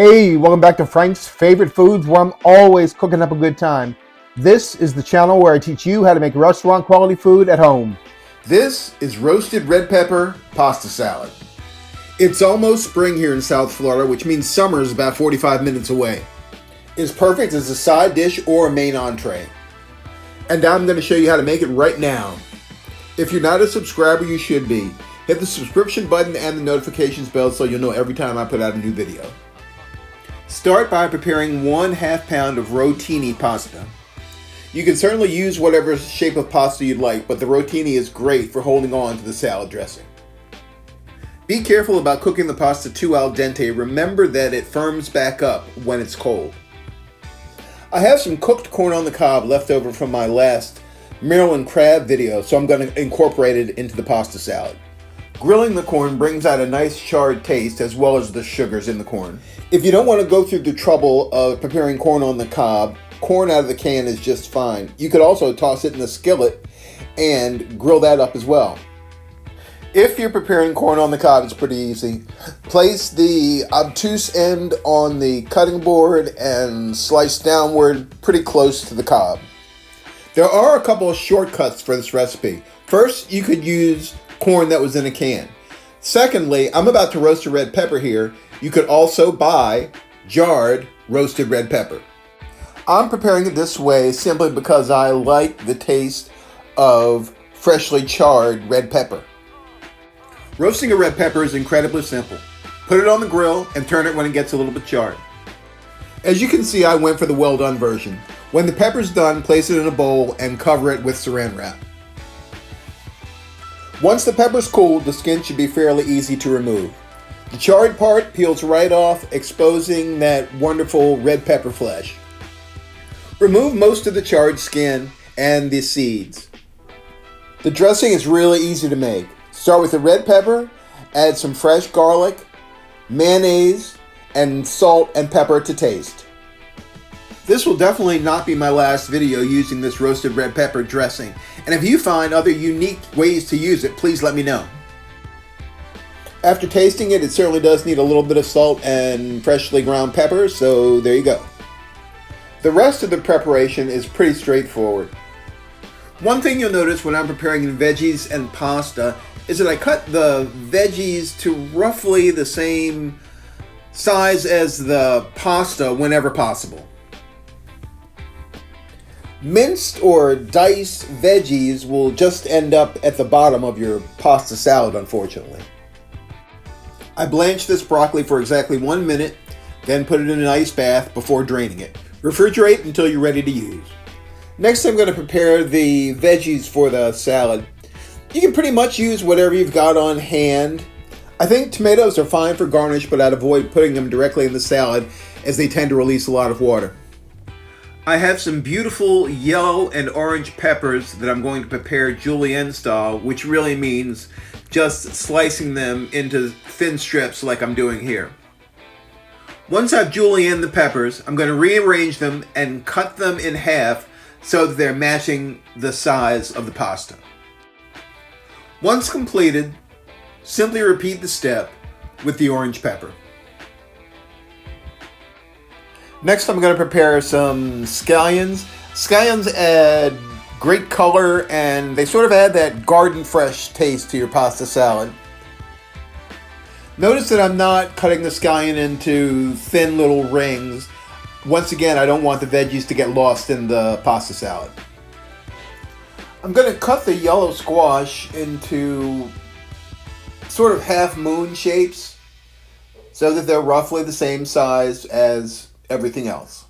Hey, welcome back to Frank's Favorite Foods, where I'm always cooking up a good time. This is the channel where I teach you how to make restaurant quality food at home. This is roasted red pepper pasta salad. It's almost spring here in South Florida, which means summer is about 45 minutes away. It's perfect as a side dish or a main entree. And I'm going to show you how to make it right now. If you're not a subscriber, you should be. Hit the subscription button and the notifications bell so you'll know every time I put out a new video. Start by preparing 1/2 pound of rotini pasta. You can certainly use whatever shape of pasta you'd like, but the rotini is great for holding on to the salad dressing. Be careful about cooking the pasta too al dente. Remember that it firms back up when it's cold. I have some cooked corn on the cob left over from my last Maryland crab video, so I'm going to incorporate it into the pasta salad. Grilling the corn brings out a nice charred taste as well as the sugars in the corn. If you don't want to go through the trouble of preparing corn on the cob, corn out of the can is just fine. You could also toss it in the skillet and grill that up as well. If you're preparing corn on the cob, it's pretty easy. Place the obtuse end on the cutting board and slice downward pretty close to the cob. There are a couple of shortcuts for this recipe. First, you could use corn that was in a can. Secondly, I'm about to roast a red pepper here. You could also buy jarred roasted red pepper. I'm preparing it this way simply because I like the taste of freshly charred red pepper. Roasting a red pepper is incredibly simple. Put it on the grill and turn it when it gets a little bit charred. As you can see, I went for the well done version. When the pepper's done, place it in a bowl and cover it with saran wrap. Once the pepper's cooled, the skin should be fairly easy to remove. The charred part peels right off, exposing that wonderful red pepper flesh. Remove most of the charred skin and the seeds. The dressing is really easy to make. Start with the red pepper, add some fresh garlic, mayonnaise, and salt and pepper to taste. This will definitely not be my last video using this roasted red pepper dressing. And if you find other unique ways to use it, please let me know. After tasting it, it certainly does need a little bit of salt and freshly ground pepper, so there you go. The rest of the preparation is pretty straightforward. One thing you'll notice when I'm preparing veggies and pasta is that I cut the veggies to roughly the same size as the pasta whenever possible. Minced or diced veggies will just end up at the bottom of your pasta salad, unfortunately. I blanched this broccoli for exactly 1 minute, then put it in an ice bath before draining it. Refrigerate until you're ready to use. Next, I'm going to prepare the veggies for the salad. You can pretty much use whatever you've got on hand. I think tomatoes are fine for garnish, but I'd avoid putting them directly in the salad as they tend to release a lot of water. I have some beautiful yellow and orange peppers that I'm going to prepare julienne style, which really means just slicing them into thin strips like I'm doing here. Once I've julienned the peppers, I'm going to rearrange them and cut them in half so that they're matching the size of the pasta. Once completed, simply repeat the step with the orange pepper. Next, I'm going to prepare some scallions. Scallions add great color and they sort of add that garden fresh taste to your pasta salad. Notice that I'm not cutting the scallion into thin little rings. Once again, I don't want the veggies to get lost in the pasta salad. I'm going to cut the yellow squash into sort of half moon shapes so that they're roughly the same size as everything else.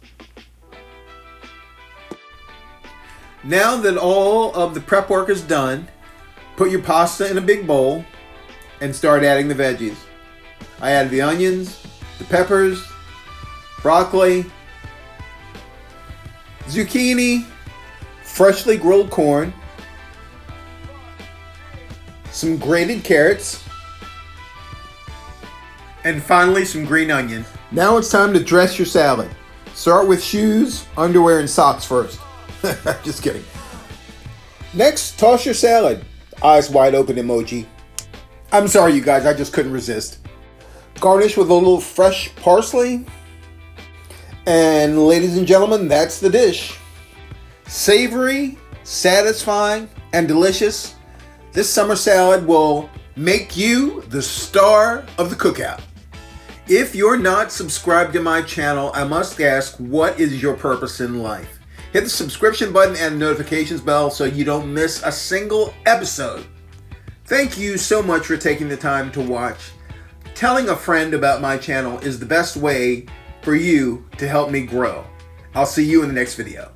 Now that all of the prep work is done, put your pasta in a big bowl and start adding the veggies. I added the onions, the peppers, broccoli, zucchini, freshly grilled corn, some grated carrots, and finally some green onion. Now it's time to dress your salad. Start with shoes, underwear, and socks first. Just kidding. Next, toss your salad. Eyes wide open emoji. I'm sorry, you guys, I just couldn't resist. Garnish with a little fresh parsley And ladies and gentlemen, that's the dish. Savory, satisfying, and delicious, this summer salad will make you the star of the cookout. If you're not subscribed to my channel, I must ask, what is your purpose in life? Hit the subscription button and the notifications bell so you don't miss a single episode. Thank you so much for taking the time to watch. Telling a friend about my channel is the best way for you to help me grow. I'll see you in the next video.